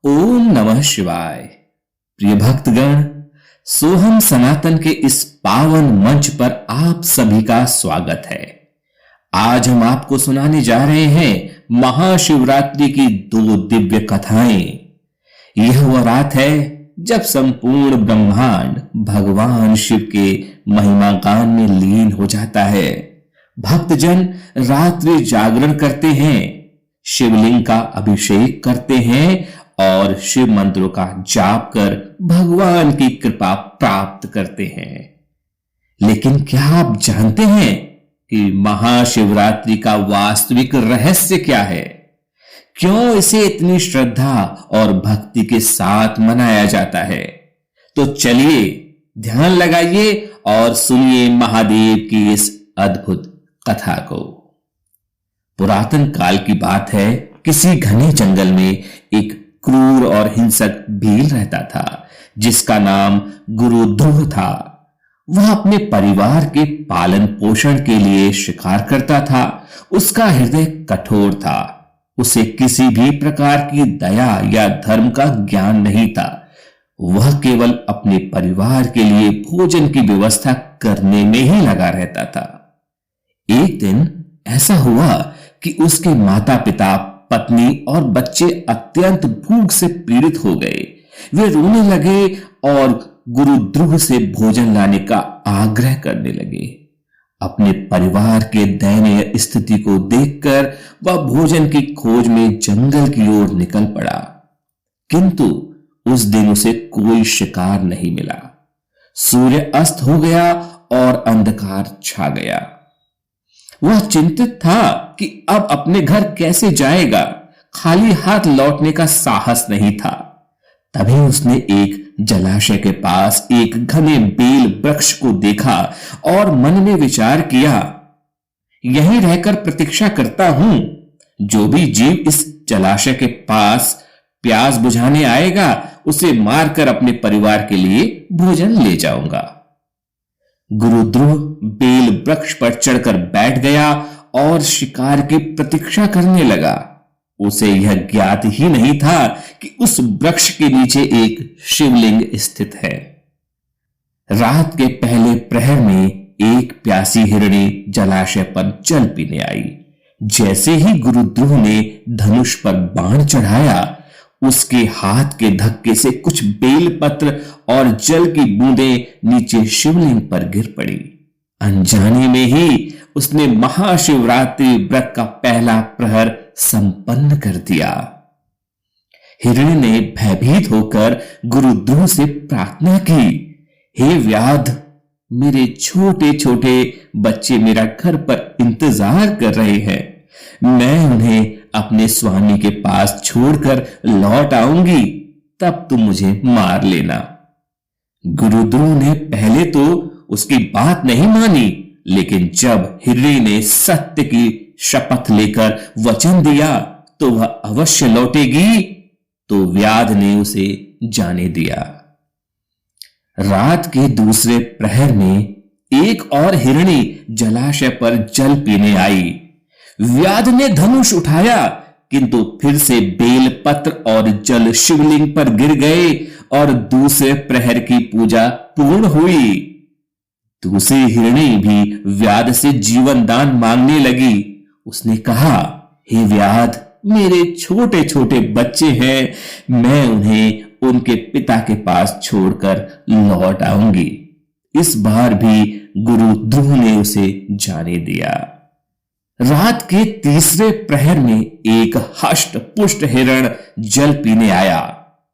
ओम नमः शिवाय। प्रिय भक्तगण, सोहम सनातन के इस पावन मंच पर आप सभी का स्वागत है। आज हम आपको सुनाने जा रहे हैं महाशिवरात्रि की दो दिव्य कथाएं। यह वह रात है जब संपूर्ण ब्रह्मांड भगवान शिव के महिमा गान में लीन हो जाता है। भक्तजन रात्रि जागरण करते हैं, शिवलिंग का अभिषेक करते हैं और शिव मंत्रों का जाप कर भगवान की कृपा प्राप्त करते हैं। लेकिन क्या आप जानते हैं कि महाशिवरात्रि का वास्तविक रहस्य क्या है? क्यों इसे इतनी श्रद्धा और भक्ति के साथ मनाया जाता है? तो चलिए ध्यान लगाइए और सुनिए महादेव की इस अद्भुत कथा को। पुरातन काल की बात है, किसी घने जंगल में एक क्रूर और हिंसक भील रहता था जिसका नाम गुरु ध्रुव था। वह अपने परिवार के पालन पोषण के लिए शिकार करता था। उसका हृदय कठोर था। उसे किसी भी प्रकार की दया या धर्म का ज्ञान नहीं था। वह केवल अपने परिवार के लिए भोजन की व्यवस्था करने में ही लगा रहता था। एक दिन ऐसा हुआ कि उसके माता पिता, पत्नी और बच्चे अत्यंत भूख से पीड़ित हो गए। वे रोने लगे और गुरु ध्रुव से भोजन लाने का आग्रह करने लगे। अपने परिवार के दयनीय स्थिति को देखकर वह भोजन की खोज में जंगल की ओर निकल पड़ा, किंतु उस दिन उसे कोई शिकार नहीं मिला। सूर्य अस्त हो गया और अंधकार छा गया। वह चिंतित था कि अब अपने घर कैसे जाएगा। खाली हाथ लौटने का साहस नहीं था। तभी उसने एक जलाशय के पास एक घने बेल वृक्ष को देखा और मन में विचार किया, यहीं रहकर प्रतीक्षा करता हूं। जो भी जीव इस जलाशय के पास प्यास बुझाने आएगा उसे मारकर अपने परिवार के लिए भोजन ले जाऊंगा। गुरु ध्रुव बेल वृक्ष पर चढ़कर बैठ गया और शिकार की प्रतीक्षा करने लगा। उसे यह ज्ञात ही नहीं था कि उस वृक्ष के नीचे एक शिवलिंग स्थित है। रात के पहले प्रहर में एक प्यासी हिरणी जलाशय पर जल पीने आई। जैसे ही गुरु ध्रुव ने धनुष पर बाण चढ़ाया, उसके हाथ के धक्के से कुछ बेलपत्र और जल की बूंदें नीचे शिवलिंग पर गिर पड़ी। अनजाने में ही उसने महाशिवरात्रि व्रत का पहला प्रहर संपन्न कर दिया। हिरणी ने भयभीत होकर गुरु ध्रुव से प्रार्थना की, हे व्याध, मेरे छोटे छोटे बच्चे मेरा घर पर इंतजार कर रहे हैं। मैं उन्हें अपने स्वामी के पास छोड़कर लौट आऊंगी, तब तुम मुझे मार लेना। गुरु ध्रुव ने पहले तो उसकी बात नहीं मानी, लेकिन जब हिरणी ने सत्य की शपथ लेकर वचन दिया तो वह अवश्य लौटेगी, तो व्याध ने उसे जाने दिया। रात के दूसरे प्रहर में एक और हिरणी जलाशय पर जल पीने आई। व्याध ने धनुष उठाया, किंतु फिर से बेल पत्र और जल शिवलिंग पर गिर गए और दूसरे प्रहर की पूजा पूर्ण हुई। दूसरी हिरणी भी व्याध से जीवन दान मांगने लगी। उसने कहा, हे व्याध, मेरे छोटे छोटे बच्चे हैं, मैं उन्हें उनके पिता के पास छोड़कर लौट आऊंगी। इस बार भी गुरु ध्रुव ने उसे जाने दिया। रात के तीसरे प्रहर में एक हष्ट पुष्ट हिरण जल पीने आया।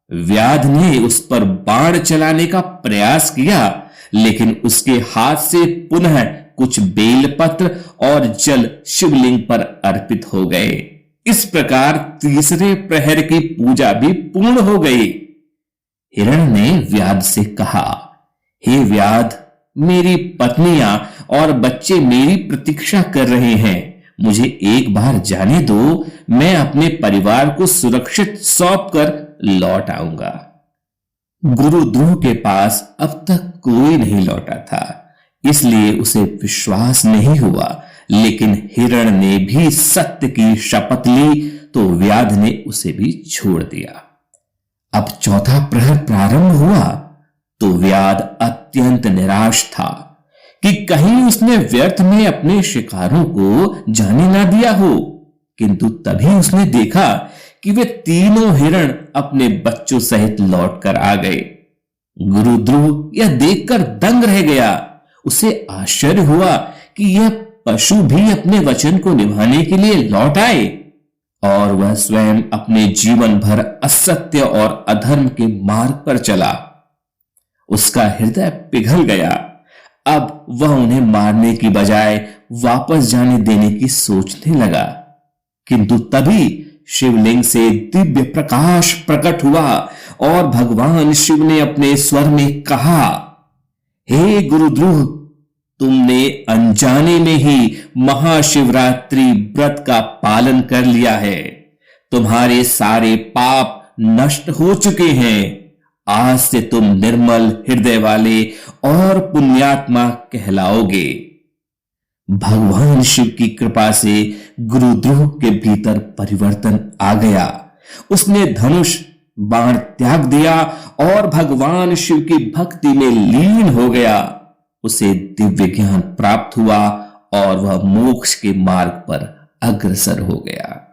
व्याध ने उस पर बाण चलाने का प्रयास किया, लेकिन उसके हाथ से पुनः कुछ बेलपत्र और जल शिवलिंग पर अर्पित हो गए। इस प्रकार तीसरे प्रहर की पूजा भी पूर्ण हो गई। हिरण ने व्याध से कहा, हे व्याध, मेरी पत्नियां और बच्चे मेरी प्रतीक्षा कर रहे हैं। मुझे एक बार जाने दो, मैं अपने परिवार को सुरक्षित सौंप कर लौट आऊंगा। गुरु ध्रुव के पास अब तक कोई नहीं लौटा था, इसलिए उसे विश्वास नहीं हुआ। लेकिन हिरण ने भी सत्य की शपथ ली तो व्याध ने उसे भी छोड़ दिया। अब चौथा प्रहर प्रारंभ हुआ तो व्याध अत्यंत निराश था कि कहीं उसने व्यर्थ में अपने शिकारों को जाने ना दिया हो। किंतु तभी उसने देखा कि वे तीनों हिरण अपने बच्चों सहित लौटकर आ गए। गुरु ध्रुव यह देखकर दंग रह गया। उसे आश्चर्य हुआ कि यह पशु भी अपने वचन को निभाने के लिए लौट आए और वह स्वयं अपने जीवन भर असत्य और अधर्म के मार्ग पर चला। उसका हृदय पिघल गया। अब वह उन्हें मारने की बजाय वापस जाने देने की सोचने लगा। किंतु तभी शिवलिंग से दिव्य प्रकाश प्रकट हुआ और भगवान शिव ने अपने स्वर में कहा, हे गुरुध्रुव, तुमने अनजाने में ही महाशिवरात्रि व्रत का पालन कर लिया है। तुम्हारे सारे पाप नष्ट हो चुके हैं। आज से तुम निर्मल हृदय वाले और पुण्यात्मा कहलाओगे। भगवान शिव की कृपा से गुरुध्रुव के भीतर परिवर्तन आ गया। उसने धनुष बाण त्याग दिया और भगवान शिव की भक्ति में लीन हो गया। उसे दिव्य ज्ञान प्राप्त हुआ और वह मोक्ष के मार्ग पर अग्रसर हो गया।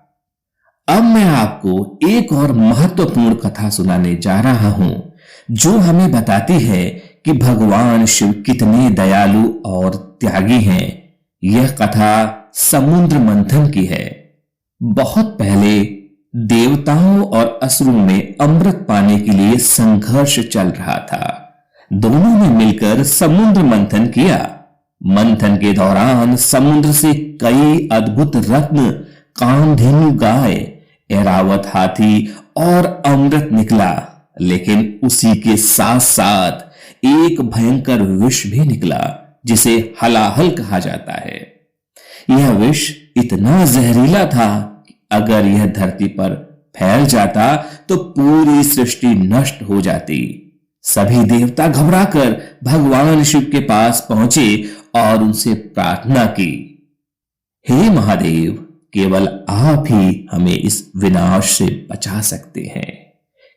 अब मैं आपको एक और महत्वपूर्ण कथा सुनाने जा रहा हूं जो हमें बताती है कि भगवान शिव कितने दयालु और त्यागी हैं। यह कथा समुद्र मंथन की है। बहुत पहले देवताओं और असुरों में अमृत पाने के लिए संघर्ष चल रहा था। दोनों ने मिलकर समुद्र मंथन किया। मंथन के दौरान समुद्र से कई अद्भुत रत्न, कामधेनु गाय, ऐरावत हाथी और अमृत निकला। लेकिन उसी के साथ साथ एक भयंकर विष भी निकला जिसे हलाहल कहा जाता है। यह विष इतना जहरीला था कि अगर यह धरती पर फैल जाता तो पूरी सृष्टि नष्ट हो जाती। सभी देवता घबराकर भगवान शिव के पास पहुंचे और उनसे प्रार्थना की, हे महादेव, केवल आप ही हमें इस विनाश से बचा सकते हैं।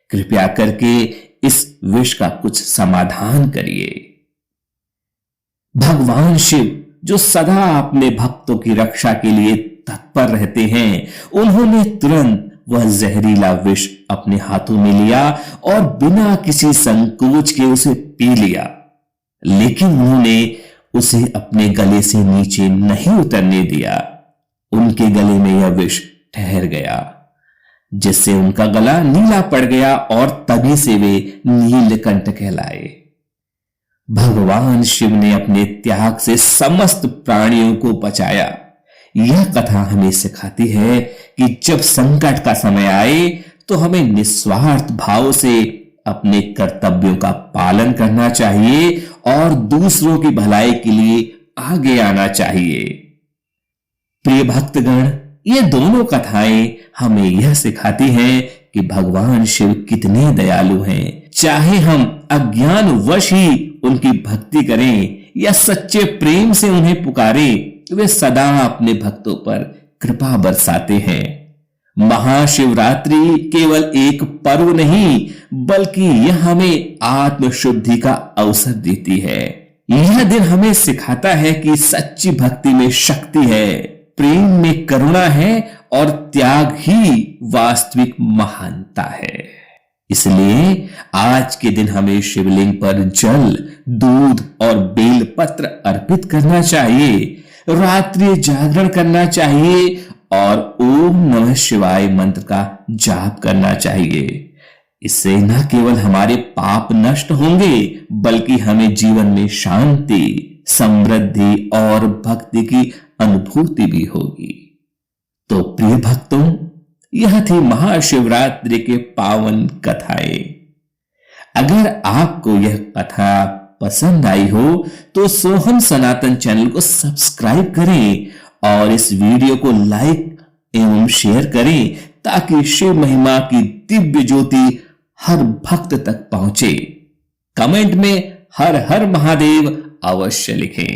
कृपया करके इस विष का कुछ समाधान करिए। भगवान शिव जो सदा अपने भक्तों की रक्षा के लिए तत्पर रहते हैं, उन्होंने तुरंत वह जहरीला विष अपने हाथों में लिया और बिना किसी संकोच के उसे पी लिया। लेकिन उन्होंने उसे अपने गले से नीचे नहीं उतरने दिया। उनके गले में यह विष ठहर गया, जिससे उनका गला नीला पड़ गया और तभी से वे नीलकंठ कहलाए। भगवान शिव ने अपने त्याग से समस्त प्राणियों को बचाया। यह कथा हमें सिखाती है कि जब संकट का समय आए तो हमें निस्वार्थ भाव से अपने कर्तव्यों का पालन करना चाहिए और दूसरों की भलाई के लिए आगे आना चाहिए। प्रिय भक्तगण, ये दोनों कथाएं हमें यह सिखाती हैं कि भगवान शिव कितने दयालु हैं। चाहे हम अज्ञानवश ही उनकी भक्ति करें या सच्चे प्रेम से उन्हें पुकारें, वे सदा अपने भक्तों पर कृपा बरसाते हैं। महाशिवरात्रि केवल एक पर्व नहीं, बल्कि यह हमें आत्मशुद्धि का अवसर देती है। यह दिन हमें सिखाता है कि सच्ची भक्ति में शक्ति है, प्रेम में करुणा है और त्याग ही वास्तविक महानता है। इसलिए आज के दिन हमें शिवलिंग पर जल, दूध और बेलपत्र अर्पित करना चाहिए, रात्रि जागरण करना चाहिए और ओम नमः शिवाय मंत्र का जाप करना चाहिए। इससे न केवल हमारे पाप नष्ट होंगे, बल्कि हमें जीवन में शांति, समृद्धि और भक्ति की अनुभूति भी होगी। तो प्रिय भक्तों, यह थी महाशिवरात्रि के पावन कथाएं। अगर आपको यह कथा पसंद आई हो तो सोहम सनातन चैनल को सब्सक्राइब करें और इस वीडियो को लाइक एवं शेयर करें ताकि शिव महिमा की दिव्य ज्योति हर भक्त तक पहुंचे। कमेंट में हर हर महादेव अवश्य लिखें।